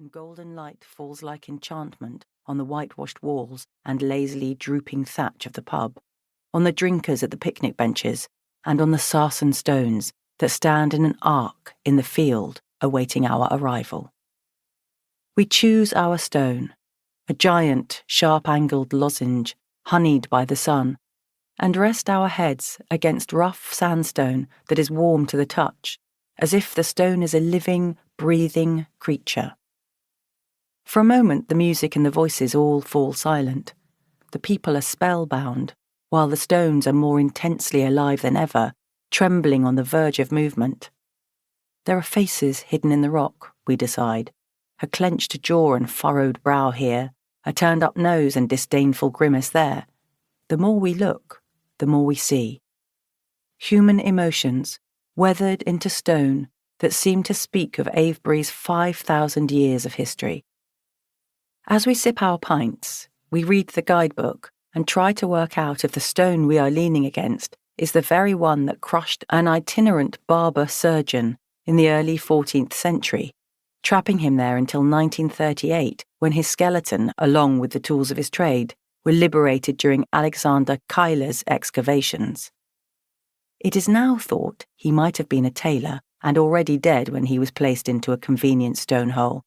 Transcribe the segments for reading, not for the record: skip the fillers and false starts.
and golden light falls like enchantment on the whitewashed walls and lazily drooping thatch of the pub, on the drinkers at the picnic benches, and on the sarsen stones that stand in an arc in the field awaiting our arrival. We choose our stone, a giant, sharp-angled lozenge, honeyed by the sun, and rest our heads against rough sandstone that is warm to the touch, as if the stone is a living, breathing creature. For a moment the music and the voices all fall silent. The people are spellbound, while the stones are more intensely alive than ever, trembling on the verge of movement. There are faces hidden in the rock, we decide, a clenched jaw and furrowed brow here, a turned-up nose and disdainful grimace there. The more we look, the more we see. Human emotions, weathered into stone, that seem to speak of Avebury's 5,000 years of history. As we sip our pints, we read the guidebook and try to work out if the stone we are leaning against is the very one that crushed an itinerant barber surgeon in the early 14th century, trapping him there until 1938, when his skeleton, along with the tools of his trade, were liberated during Alexander Keiler's excavations. It is now thought he might have been a tailor and already dead when he was placed into a convenient stone hole,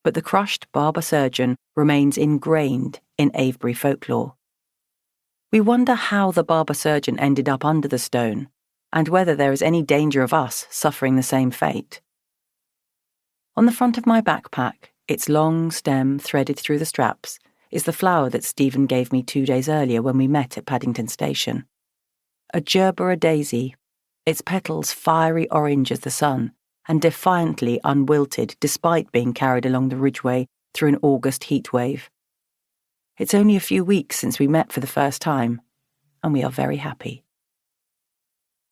but the crushed barber surgeon remains ingrained in Avebury folklore. We wonder how the barber surgeon ended up under the stone, and whether there is any danger of us suffering the same fate. On the front of my backpack, its long stem threaded through the straps, is the flower that Stephen gave me 2 days earlier when we met at Paddington Station. A gerbera daisy, its petals fiery orange as the sun, and defiantly unwilted despite being carried along the ridgeway through an August heatwave. It's only a few weeks since we met for the first time, and we are very happy.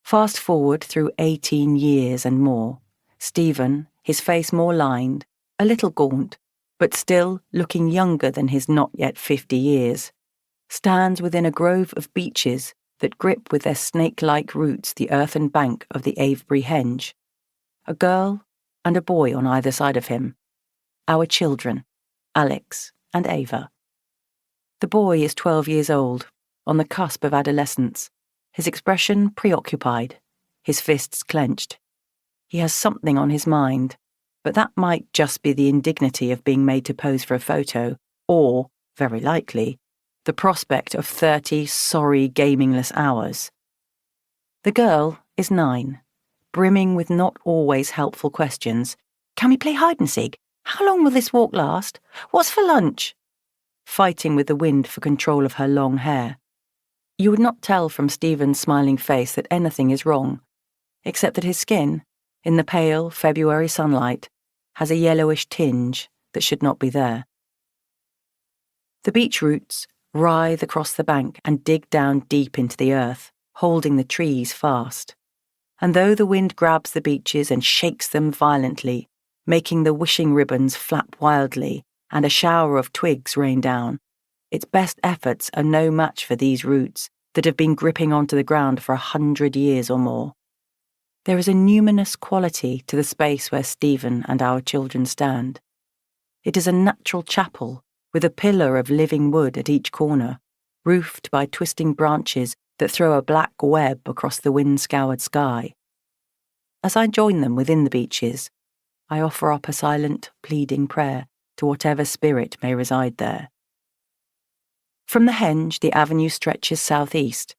Fast forward through 18 years and more, Stephen, his face more lined, a little gaunt, but still looking younger than his not yet 50 years, stands within a grove of beeches that grip with their snake-like roots the earthen bank of the Avebury Henge. A girl and a boy on either side of him. Our children, Alex and Ava. The boy is 12 years old, on the cusp of adolescence, his expression preoccupied, his fists clenched. He has something on his mind, but that might just be the indignity of being made to pose for a photo, or, very likely, the prospect of 30 sorry gamingless hours. The girl is 9, brimming with not always helpful questions. Can we play hide and seek? How long will this walk last? What's for lunch? Fighting with the wind for control of her long hair. You would not tell from Stephen's smiling face that anything is wrong, except that his skin, in the pale February sunlight, has a yellowish tinge that should not be there. The beech roots writhe across the bank and dig down deep into the earth, holding the trees fast. And though the wind grabs the beeches and shakes them violently, making the wishing ribbons flap wildly and a shower of twigs rain down, its best efforts are no match for these roots that have been gripping onto the ground for 100 years or more. There is a numinous quality to the space where Stephen and our children stand. It is a natural chapel with a pillar of living wood at each corner, roofed by twisting branches that throw a black web across the wind-scoured sky. As I join them within the beeches, I offer up a silent, pleading prayer to whatever spirit may reside there. From the henge, the avenue stretches southeast,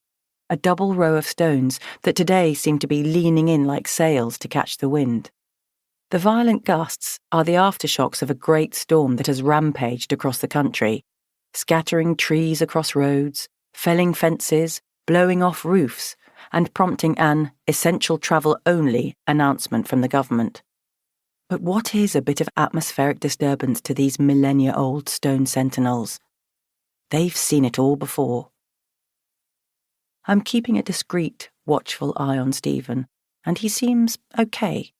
a double row of stones that today seem to be leaning in like sails to catch the wind. The violent gusts are the aftershocks of a great storm that has rampaged across the country, scattering trees across roads, felling fences, blowing off roofs, and prompting an essential travel only announcement from the government. But what is a bit of atmospheric disturbance to these millennia-old stone sentinels? They've seen it all before. I'm keeping a discreet, watchful eye on Stephen, and he seems okay.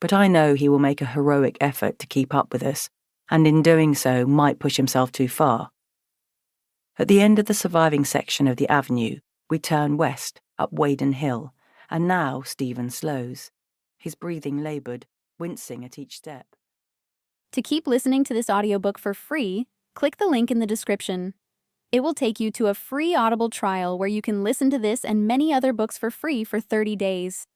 But I know he will make a heroic effort to keep up with us, and in doing so might push himself too far. At the end of the surviving section of the avenue, we turn west, up Waden Hill, and now Stephen slows, his breathing laboured, wincing at each step. To keep listening to this audiobook for free, click the link in the description. It will take you to a free Audible trial where you can listen to this and many other books for free for 30 days.